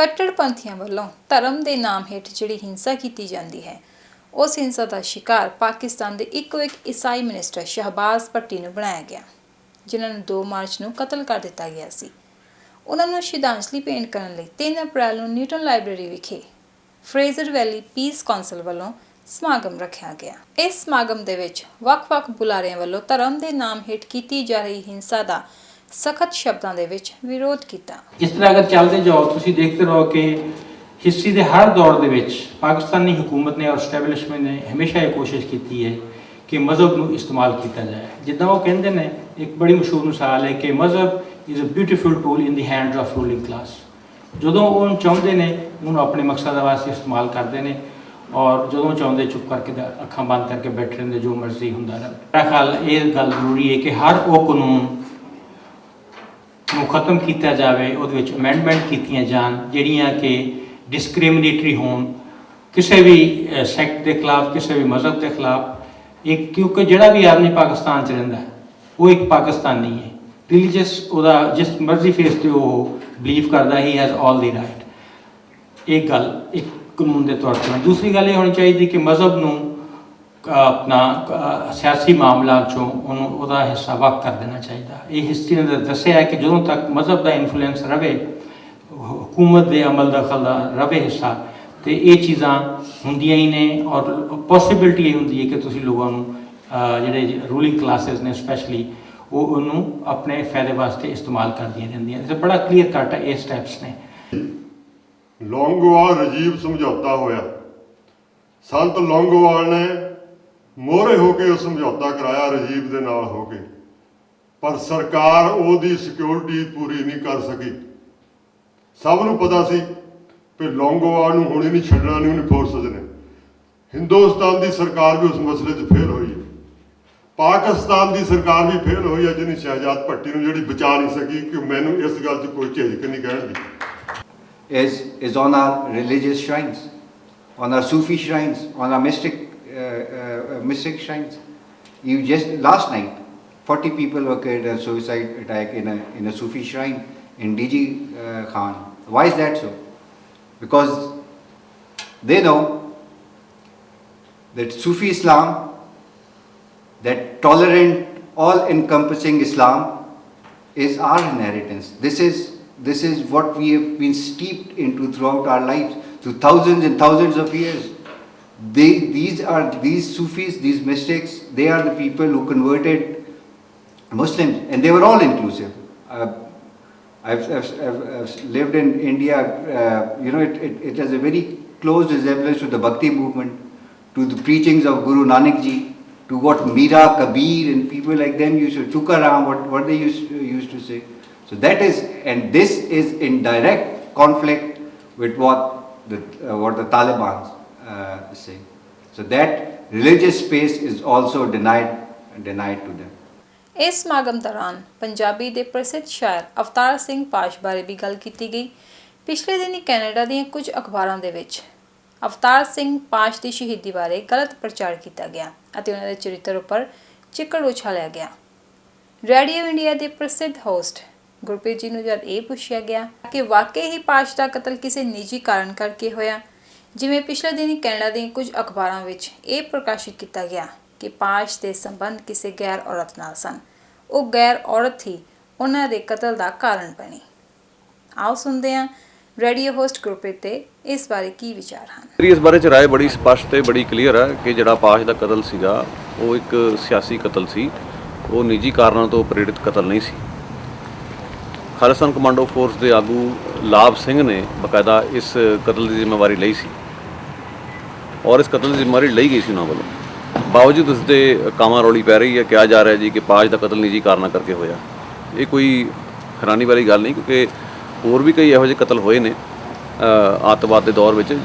ਕੱਟੜਪੰਥੀਆਂ ਵੱਲੋਂ ਧਰਮ ਦੇ ਨਾਮ ਹੇਠ ਜਿਹੜੀ ਹਿੰਸਾ ਕੀਤੀ ਜਾਂਦੀ ਹੈ, ਉਸ ਹਿੰਸਾ ਦਾ ਸ਼ਿਕਾਰ ਪਾਕਿਸਤਾਨ ਦੇ ਇੱਕੋ ਇੱਕ ਈਸਾਈ ਮਿਨਿਸਟਰ ਸ਼ਹਬਾਜ਼ ਭੱਟੀ ਨੂੰ ਬਣਾਇਆ ਗਿਆ, ਜਿਨ੍ਹਾਂ ਨੂੰ 2 ਮਾਰਚ ਨੂੰ ਕਤਲ ਕਰ ਦਿੱਤਾ ਗਿਆ ਸੀ। ਉਹਨਾਂ ਨੂੰ ਸ਼ਰਧਾਂਜਲੀ ਭੇਂਟ ਕਰਨ ਲਈ 3 ਅਪ੍ਰੈਲ ਨੂੰ ਨਿਊਟਨ ਲਾਇਬ੍ਰੇਰੀ ਵਿਖੇ ਫਰੇਜ਼ਰ ਵੈਲੀ ਪੀਸ ਕੌਂਸਲ ਵੱਲੋਂ ਸਮਾਗਮ ਰੱਖਿਆ ਗਿਆ। ਇਸ ਸਮਾਗਮ ਦੇ ਵਿੱਚ ਵੱਖ-ਵੱਖ ਬੁਲਾਰਿਆਂ ਵੱਲੋਂ ਧਰਮ ਦੇ ਨਾਮ ਹੇਠ ਕੀਤੀ ਜਾ ਰਹੀ ਹਿੰਸਾ ਦਾ सख्त शब्दों के विच विरोध किया। इस तरह अगर चलते जाओ तुसीं देखते रहो कि हिस्ट्री के हर दौर दे विच पाकिस्तानी हुकूमत ने और स्टैबलिशमेंट ने हमेशा ये कोशिश की है कि मज़हब को इस्तेमाल किया जाए। जिद्दां वो कहते हैं, एक बड़ी मशहूर मिसाल है कि मज़हब is a beautiful tool in the hands of ruling class. जदों वो चाहते हैं उन्होंने अपने मकसद वास्ते इस्तेमाल करते हैं और जो चाहते चुप करके अखां बंद करके बैठे रहते, जो मर्जी होंदा रहे। मेरा ख्याल ये गल जरूरी है कि हर वो कानून ਨੂੰ ਖਤਮ ਕੀਤਾ ਜਾਵੇ, ਉਹਦੇ ਵਿੱਚ ਅਮੈਂਡਮੈਂਟ ਕੀਤੀਆਂ ਜਾਣ ਜਿਹੜੀਆਂ ਕਿ ਡਿਸਕ੍ਰਿਮੀਨੇਟਰੀ ਹੋਣ ਕਿਸੇ ਵੀ ਸੈਕਟ ਦੇ ਖਿਲਾਫ, ਕਿਸੇ ਵੀ ਮਜ਼ਹਬ ਦੇ ਖਿਲਾਫ। ਇੱਕ ਕਿਉਂਕਿ ਜਿਹੜਾ ਵੀ ਆਦਮੀ ਪਾਕਿਸਤਾਨ 'ਚ ਰਹਿੰਦਾ ਉਹ ਇੱਕ ਪਾਕਿਸਤਾਨੀ ਹੈ, ਰਿਲੀਜੀਅਸ ਉਹਦਾ ਜਿਸ ਮਰਜ਼ੀ ਫੇਸ 'ਤੇ ਉਹ ਬਿਲੀਵ ਕਰਦਾ, he has all the right. ਇਹ ਗੱਲ ਇੱਕ ਕਾਨੂੰਨ ਦੇ ਤੌਰ 'ਤੇ। ਦੂਸਰੀ ਗੱਲ ਇਹ ਹੋਣੀ ਚਾਹੀਦੀ ਕਿ ਮਜ਼ਹਬ ਨੂੰ अपना सियासी मामलों चों उहदा हिस्सा वक् कर देना चाहिए। ये हिस्ट्री ने दस्सिया है कि जो तक मज़हब का इन्फ्लुएंस रहे, हुकूमत के अमल दखल का रहे हिस्सा, तो ये चीज़ां होंदियां ही ने। और पॉसिबिलिटी ये होंदी है कि तुसीं लोगों जिहड़े रूलिंग क्लासेस ने स्पैशली वो उन्होंने अपने फायदे वास्ते इस्तेमाल करदियां रहिंदियां। तो बड़ा क्लीयर कट है ये स्टैप्स ने। लौंगोवाल राजीव समझौता होया, संत लौंगोवाल ने मोहरे होके समझौता कराया राजीव दे नाल होके, पर सरकार ओदी सिक्योरिटी पूरी नहीं कर सकी। सब नूं पता सी कि लौंगोवाल नूं हुण नहीं छड्डना, नहीं उन्हें फोर्सेस ने। हिंदुस्तान की सरकार भी उस मसले 'च फेल हुई है, पाकिस्तान की सरकार भी फेल हुई है, जिन्हें शहजाद भट्टी नूं जिहड़ी बचा नहीं सकी कि मैनूं इस गल 'च कोई झिझक नहीं कहण दी। is on our religious shrines, on our Sufi shrines, on our mystic shrines. You just last night 40 people were killed in a suicide attack in a Sufi shrine in DG Khan. Why is that so? Because they know that Sufi Islam, that tolerant, all-encompassing Islam, is our inheritance. This is what we have been steeped into throughout our lives, through thousands and thousands of years. These Sufis, these mystics, they are the people who converted Muslims, and they were all inclusive. I've lived in India. It has a very close resemblance to the Bhakti movement, to the preachings of Guru Nanak Ji, to what Mira, Kabir, and people like them used to, Tukaram, what they used to say. So that is, and this is in direct conflict with what the Taliban say. So that religious space is also denied to them. इस समागम दौरान पंजाबी ਦੇ ਪ੍ਰਸਿੱਧ ਸ਼ਾਇਰ ਅਵਤਾਰ ਸਿੰਘ ਪਾਸ਼ ਬਾਰੇ ਵੀ ਗੱਲ ਕੀਤੀ ਗਈ। ਪਿਛਲੇ ਦਿਨੀ ਕੈਨੇਡਾ ਦੀਆਂ ਕੁਝ ਅਖਬਾਰਾਂ ਦੇ ਵਿੱਚ ਅਵਤਾਰ ਸਿੰਘ ਪਾਸ਼ ਦੀ ਸ਼ਹੀਦੀ ਬਾਰੇ ਗਲਤ ਪ੍ਰਚਾਰ ਕੀਤਾ ਗਿਆ ਅਤੇ ਉਹਨਾਂ ਦੇ ਚਰਿੱਤਰ ਉੱਪਰ ਚਿੱਕੜ ਉਛਾਲਿਆ ਗਿਆ। ਰੇਡੀਓ ਇੰਡੀਆ ਦੇ ਪ੍ਰਸਿੱਧ ਹੋਸਟ ਗੁਰਪ੍ਰੀਤ ਜੀ ਨੂੰ ਜਦ ਇਹ ਪੁੱਛਿਆ ਗਿਆ ਕਿ ਵਾਕਈ ਹੀ ਪਾਸ਼ ਦਾ ਕਤਲ ਕਿਸੇ ਨਿੱਜੀ ਕਾਰਨ ਕਰਕੇ ਹੋਇਆ, ਜਿਵੇਂ ਪਿਛਲੇ ਦਿਨੀ ਕੈਨੇਡਾ ਦੀਆਂ ਕੁਝ ਅਖਬਾਰਾਂ ਵਿੱਚ ਇਹ ਪ੍ਰਕਾਸ਼ਿਤ ਕੀਤਾ ਗਿਆ ਕਿ ਪਾਸ਼ ਦੇ ਸੰਬੰਧ ਕਿਸੇ ਗੈਰ ਔਰਤ ਨਾਲ ਸਨ, ਉਹ ਗੈਰ ਔਰਤ ਹੀ ਉਹਨਾਂ ਦੇ ਕਤਲ ਦਾ ਕਾਰਨ ਬਣੀ। ਆਓ ਸੁਣਦੇ ਹਾਂ ਰੇਡੀਓ ਹੋਸਟ ਗੁਰਪ੍ਰੀਤ ਤੇ ਇਸ ਬਾਰੇ ਕੀ ਵਿਚਾਰ ਹਨ। ਇਸ ਬਾਰੇ ਚ ਰਾਏ ਬੜੀ ਸਪਸ਼ਟ ਤੇ ਬੜੀ ਕਲੀਅਰ ਹੈ ਕਿ ਜਿਹੜਾ ਪਾਸ਼ ਦਾ ਕਤਲ ਸੀਗਾ ਉਹ ਇੱਕ ਸਿਆਸੀ ਕਤਲ ਸੀ, ਉਹ ਨਿੱਜੀ ਕਾਰਨਾਂ ਤੋਂ ਪ੍ਰੇਰਿਤ ਕਤਲ ਨਹੀਂ ਸੀ। ਖਾਲਿਸਤਾਨ ਕਮਾਂਡੋ ਫੋਰਸ ਦੇ ਆਗੂ ਲਾਭ ਸਿੰਘ ਨੇ ਬਕਾਇਦਾ ਇਸ ਕਤਲ ਦੀ ਜ਼ਿੰਮੇਵਾਰੀ ਲਈ ਸੀ ਔਰ ਇਸ ਕਤਲ ਦੀ ਜ਼ਿੰਮੇਵਾਰੀ ਲਈ ਗਈ ਸੀ ਉਹਨਾਂ ਵੱਲੋਂ। ਬਾਵਜੂਦ ਉਸ ਦੇ ਕਾਮਾਂ ਰੌਲੀ ਪੈ ਰਹੀ ਹੈ, ਕਿਹਾ ਜਾ ਰਿਹਾ ਜੀ ਕਿ ਪਾਸ਼ ਦਾ ਕਤਲ ਨਿੱਜੀ ਕਾਰਨਾਂ ਕਰਕੇ ਹੋਇਆ। ਇਹ ਕੋਈ ਹੈਰਾਨੀ ਵਾਲੀ ਗੱਲ ਨਹੀਂ, ਕਿਉਂਕਿ ਹੋਰ ਵੀ ਕਈ ਇਹੋ ਜਿਹੇ ਕਤਲ ਹੋਏ ਨੇ ਆਤੰਕਵਾਦ ਦੇ ਦੌਰ ਵਿੱਚ,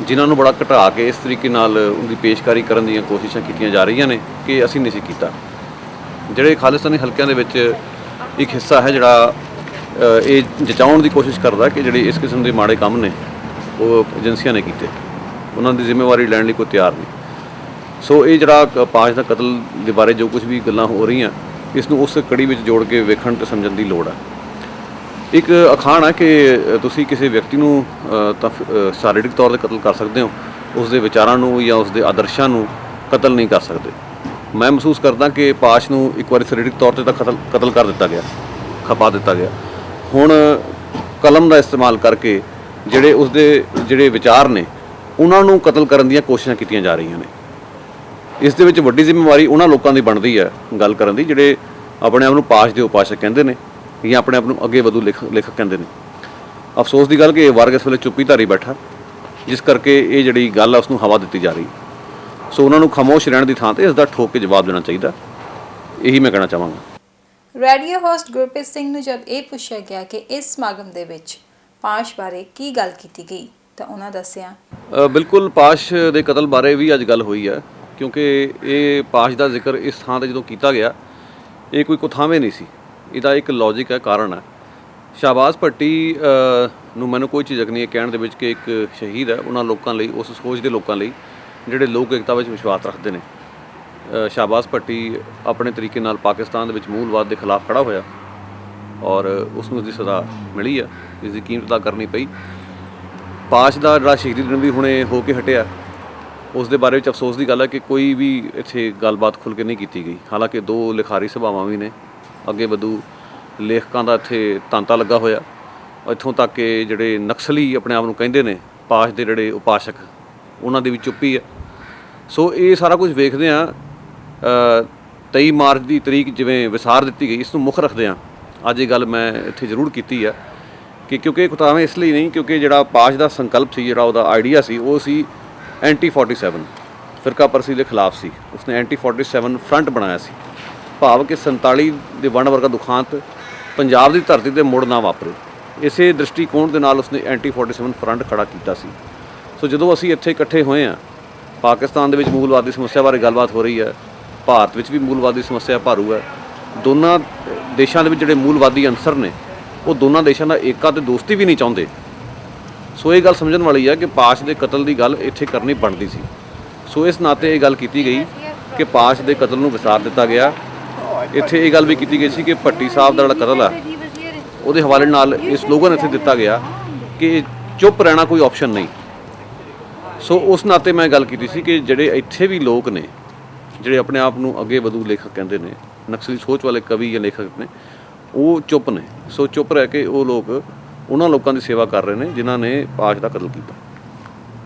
ਜਿਨ੍ਹਾਂ ਨੂੰ ਬੜਾ ਘਟਾ ਕੇ ਇਸ ਤਰੀਕੇ ਨਾਲ ਉਹਦੀ ਪੇਸ਼ਕਾਰੀ ਕਰਨ ਦੀਆਂ ਕੋਸ਼ਿਸ਼ਾਂ ਕੀਤੀਆਂ ਜਾ ਰਹੀਆਂ ਨੇ ਕਿ ਅਸੀਂ ਨਹੀਂ ਸੀ ਕੀਤਾ। ਜਿਹੜੇ ਖਾਲਿਸਤਾਨੀ ਹਲਕਿਆਂ ਦੇ ਵਿੱਚ ਇੱਕ ਹਿੱਸਾ ਹੈ ਜਿਹੜਾ ਇਹ ਜਚਾਉਣ ਦੀ ਕੋਸ਼ਿਸ਼ ਕਰਦਾ ਕਿ ਜਿਹੜੇ ਇਸ ਕਿਸਮ ਦੇ ਮਾੜੇ ਕੰਮ ਨੇ ਉਹ ਏਜੰਸੀਆਂ ਨੇ ਕੀਤੇ, ਉਹਨਾਂ ਦੀ ਜ਼ਿੰਮੇਵਾਰੀ ਲੈਣ ਲਈ ਕੋਈ ਤਿਆਰ ਨਹੀਂ। ਸੋ ਇਹ ਜਿਹੜਾ ਪਾਸ਼ ਦਾ ਕਤਲ ਦੇ ਬਾਰੇ ਜੋ ਕੁਝ ਵੀ ਗੱਲਾਂ ਹੋ ਰਹੀਆਂ, ਇਸ ਨੂੰ ਉਸ ਕੜੀ ਵਿੱਚ ਜੋੜ ਕੇ ਵੇਖਣ ਤੇ ਸਮਝਣ ਦੀ ਲੋੜ ਹੈ। ਇੱਕ ਅਖਾਣ ਹੈ ਕਿ ਤੁਸੀਂ ਕਿਸੇ ਵਿਅਕਤੀ ਨੂੰ ਤਾਂ ਸਰੀਰਕ ਤੌਰ 'ਤੇ ਕਤਲ ਕਰ ਸਕਦੇ ਹੋ, ਉਸ ਦੇ ਵਿਚਾਰਾਂ ਨੂੰ ਜਾਂ ਉਸ ਦੇ ਆਦਰਸ਼ਾਂ ਨੂੰ ਕਤਲ ਨਹੀਂ ਕਰ ਸਕਦੇ। ਮੈਂ ਮਹਿਸੂਸ ਕਰਦਾ ਕਿ ਪਾਸ਼ ਨੂੰ ਇੱਕ ਵਾਰੀ ਸਰੀਰਕ ਤੌਰ 'ਤੇ ਤਾਂ ਕਤਲ ਕਰ ਦਿੱਤਾ ਗਿਆ, ਖਪਾ ਦਿੱਤਾ ਗਿਆ। ਹੁਣ ਕਲਮ ਦਾ ਇਸਤੇਮਾਲ ਕਰਕੇ ਜਿਹੜੇ ਉਸਦੇ ਜਿਹੜੇ ਵਿਚਾਰ ਨੇ ਉਹਨਾਂ ਨੂੰ ਕਤਲ ਕਰਨ ਦੀਆਂ ਕੋਸ਼ਿਸ਼ਾਂ ਕੀਤੀਆਂ ਜਾ ਰਹੀਆਂ ਨੇ। ਇਸ ਦੇ ਵਿੱਚ ਵੱਡੀ ਜ਼ਿੰਮੇਵਾਰੀ ਉਹਨਾਂ ਲੋਕਾਂ ਦੀ ਬਣਦੀ ਹੈ ਗੱਲ ਕਰਨ ਦੀ ਜਿਹੜੇ ਆਪਣੇ ਆਪ ਨੂੰ ਪਾਸ਼ ਦੇ ਉਪਾਸ਼ਕ ਕਹਿੰਦੇ ਨੇ ਜਾਂ ਆਪਣੇ ਆਪ ਨੂੰ ਅੱਗੇ ਵਧੂ ਲੇਖਕ ਕਹਿੰਦੇ ਨੇ। ਅਫਸੋਸ ਦੀ ਗੱਲ ਕਿ ਇਹ ਵਰਗ ਇਸ ਵੇਲੇ ਚੁੱਪੀ ਧਾਰੀ ਬੈਠਾ, ਜਿਸ ਕਰਕੇ ਇਹ ਜਿਹੜੀ ਗੱਲ ਹੈ ਉਸ ਨੂੰ ਹਵਾ ਦਿੱਤੀ ਜਾ ਰਹੀ। ਸੋ ਉਹਨਾਂ ਨੂੰ ਖਾਮੋਸ਼ ਰਹਿਣ ਦੀ ਥਾਂ ਤੇ ਇਸ ਦਾ ਠੋਕ ਕੇ ਜਵਾਬ ਦੇਣਾ ਚਾਹੀਦਾ, ਇਹੀ ਮੈਂ ਕਹਿਣਾ ਚਾਹਾਂਗਾ। ਰੇਡੀਓ ਹੋਸਟ ਗੁਰਪ੍ਰੀਤ ਸਿੰਘ ਨੂੰ ਜਦ ਇਹ ਪੁੱਛਿਆ ਗਿਆ ਕਿ ਇਸ ਸਮਾਗਮ ਦੇ ਵਿੱਚ ਪਾਸ਼ ਬਾਰੇ ਕੀ ਗੱਲ ਕੀਤੀ ਗਈ ਤਾਂ ਉਹਨਾਂ ਦੱਸਿਆ, ਬਿਲਕੁਲ ਪਾਸ਼ ਦੇ ਕਤਲ ਬਾਰੇ ਵੀ ਅੱਜ ਗੱਲ ਹੋਈ ਹੈ, ਕਿਉਂਕਿ ਇਹ ਪਾਸ਼ ਦਾ ਜ਼ਿਕਰ ਇਸ ਥਾਂ 'ਤੇ ਜਦੋਂ ਕੀਤਾ ਗਿਆ ਇਹ ਕੋਈ ਕੁਥਾਵੇਂ ਨਹੀਂ ਸੀ, ਇਹਦਾ ਇੱਕ ਲੌਜਿਕ ਹੈ, ਕਾਰਨ ਹੈ। ਸ਼ਾਹਬਾਜ਼ ਭੱਟੀ ਨੂੰ ਮੈਨੂੰ ਕੋਈ ਝਿਜਕ ਨਹੀਂ ਹੈ ਕਹਿਣ ਦੇ ਵਿੱਚ ਕਿ ਇੱਕ ਸ਼ਹੀਦ ਹੈ ਉਹਨਾਂ ਲੋਕਾਂ ਲਈ, ਉਸ ਸੋਚ ਦੇ ਲੋਕਾਂ ਲਈ ਜਿਹੜੇ ਲੋਕ ਏਕਤਾ ਵਿੱਚ ਵਿਸ਼ਵਾਸ ਰੱਖਦੇ ਨੇ। ਸ਼ਾਹਬਾਜ਼ ਭੱਟੀ ਆਪਣੇ ਤਰੀਕੇ ਨਾਲ ਪਾਕਿਸਤਾਨ ਦੇ ਵਿੱਚ ਮੂਲਵਾਦ ਦੇ ਖਿਲਾਫ ਖੜਾ ਹੋਇਆ ਔਰ ਉਸ ਨੂੰ ਉਸਦੀ ਸਜ਼ਾ ਮਿਲੀ ਆ, ਇਸ ਦੀ ਕੀਮਤ ਅਦਾ ਕਰਨੀ ਪਈ। ਪਾਸ਼ ਦਾ ਜਿਹੜਾ ਸ਼ਹੀਦੀ ਦਿਨ ਵੀ ਹੁਣੇ ਹੋ ਕੇ ਹਟਿਆ, ਉਸ ਦੇ ਬਾਰੇ ਵਿੱਚ ਅਫਸੋਸ ਦੀ ਗੱਲ ਹੈ ਕਿ ਕੋਈ ਵੀ ਇੱਥੇ ਗੱਲਬਾਤ ਖੁੱਲ੍ਹ ਕੇ ਨਹੀਂ ਕੀਤੀ ਗਈ। ਹਾਲਾਂਕਿ 2 ਲਿਖਾਰੀ ਸਭਾਵਾਂ ਵੀ ਨੇ, ਅੱਗੇ ਵਧੂ ਲੇਖਕਾਂ ਦਾ ਇੱਥੇ ਤਾਂਤਾ ਲੱਗਾ ਹੋਇਆ। ਇੱਥੋਂ ਤੱਕ ਕਿ ਜਿਹੜੇ ਨਕਸਲੀ ਆਪਣੇ ਆਪ ਨੂੰ ਕਹਿੰਦੇ ਨੇ ਪਾਸ਼ ਦੇ ਜਿਹੜੇ ਉਪਾਸ਼ਕ, ਉਹਨਾਂ ਦੀ ਵੀ ਚੁੱਪੀ ਹੈ। ਸੋ ਇਹ ਸਾਰਾ ਕੁਝ ਵੇਖਦੇ ਹਾਂ। 23 ਮਾਰਚ ਦੀ ਤਰੀਕ ਜਿਵੇਂ ਵਿਸਾਰ ਦਿੱਤੀ ਗਈ, ਇਸ ਨੂੰ ਮੁੱਖ ਰੱਖਦੇ ਹਾਂ ਅੱਜ ਇਹ ਗੱਲ ਮੈਂ ਇੱਥੇ ਜ਼ਰੂਰ ਕੀਤੀ ਹੈ ਕਿ ਕਿਉਂਕਿ ਕੁਤਾਵੇਂ ਇਸ ਲਈ ਨਹੀਂ, ਕਿਉਂਕਿ ਜਿਹੜਾ ਪਾਸ਼ ਦਾ ਸੰਕਲਪ ਸੀ, ਜਿਹੜਾ ਉਹਦਾ ਆਈਡੀਆ ਸੀ, ਉਹ ਸੀ ਐਂਟੀ 47 ਫਿਰਕਾ ਪਰਸਤੀ ਦੇ ਖਿਲਾਫ ਸੀ। ਉਸਨੇ ਐਂਟੀ 47 ਫਰੰਟ ਬਣਾਇਆ ਸੀ, ਭਾਵ ਕਿ 47 ਦੇ ਵੰਡ ਵਰਗਾ ਦੁਖਾਂਤ ਪੰਜਾਬ ਦੀ ਧਰਤੀ 'ਤੇ ਮੁੜ ਨਾ ਵਾਪਰੇ। ਇਸੇ ਦ੍ਰਿਸ਼ਟੀਕੋਣ ਦੇ ਨਾਲ ਉਸਨੇ ਐਂਟੀ 47 ਫਰੰਟ ਖੜਾ ਕੀਤਾ ਸੀ। ਸੋ ਜਦੋਂ ਅਸੀਂ ਇੱਥੇ ਇਕੱਠੇ ਹੋਏ ਹਾਂ, ਪਾਕਿਸਤਾਨ ਦੇ ਵਿੱਚ ਮੂਲਵਾਦੀ ਸਮੱਸਿਆ ਬਾਰੇ ਗੱਲਬਾਤ ਹੋ ਰਹੀ ਹੈ, ਭਾਰਤ ਵਿੱਚ ਵੀ ਮੂਲਵਾਦੀ ਸਮੱਸਿਆ ਭਾਰੂ ਹੈ। ਦੋਨਾਂ ਦੇਸ਼ਾਂ ਦੇ ਵਿੱਚ ਜਿਹੜੇ ਮੂਲਵਾਦੀ ਅੰਸਰ ਨੇ ਉਹ ਦੋਨਾਂ ਦੇਸ਼ਾਂ ਦਾ ਏਕਾ ਤੇ ਦੋਸਤੀ ਵੀ ਨਹੀਂ ਚਾਹੁੰਦੇ। ਸੋ ਇਹ ਗੱਲ ਸਮਝਣ ਵਾਲੀ ਹੈ ਕਿ ਪਾਸ਼ ਦੇ ਕਤਲ ਦੀ ਗੱਲ ਇੱਥੇ ਕਰਨੀ ਬਣਦੀ ਸੀ। ਸੋ ਇਸ ਨਾਤੇ ਇਹ ਗੱਲ ਕੀਤੀ ਗਈ ਕਿ ਪਾਸ਼ ਦੇ ਕਤਲ ਨੂੰ ਵਿਸਾਰ ਦਿੱਤਾ ਗਿਆ। ਇੱਥੇ ਇਹ ਗੱਲ ਵੀ ਕੀਤੀ ਗਈ ਸੀ ਕਿ ਭੱਟੀ ਸਾਹਿਬ ਦਾ ਜਿਹੜਾ ਕਤਲ ਆ ਉਹਦੇ ਹਵਾਲੇ ਨਾਲ ਇਹ ਸਲੋਗਨ ਇੱਥੇ ਦਿੱਤਾ ਗਿਆ ਕਿ ਚੁੱਪ ਰਹਿਣਾ ਕੋਈ ਆਪਸ਼ਨ ਨਹੀਂ। ਸੋ ਉਸ ਨਾਤੇ ਮੈਂ ਗੱਲ ਕੀਤੀ ਸੀ ਕਿ ਜਿਹੜੇ ਇੱਥੇ ਵੀ ਲੋਕ ਨੇ ਜਿਹੜੇ ਆਪਣੇ ਆਪ ਨੂੰ ਅੱਗੇ ਵਧੂ ਲੇਖਕ ਕਹਿੰਦੇ ਨੇ, ਨਕਸਲੀ ਸੋਚ ਵਾਲੇ ਕਵੀ ਜਾਂ ਲੇਖਕ ਨੇ, ਉਹ ਚੁੱਪ ਨੇ। ਸੋ ਚੁੱਪ ਰਹਿ ਕੇ ਉਹ ਲੋਕ ਉਹਨਾਂ ਲੋਕਾਂ ਦੀ ਸੇਵਾ ਕਰ ਰਹੇ ਨੇ ਜਿਨ੍ਹਾਂ ਨੇ ਪਾਸ਼ ਦਾ ਕਤਲ ਕੀਤਾ।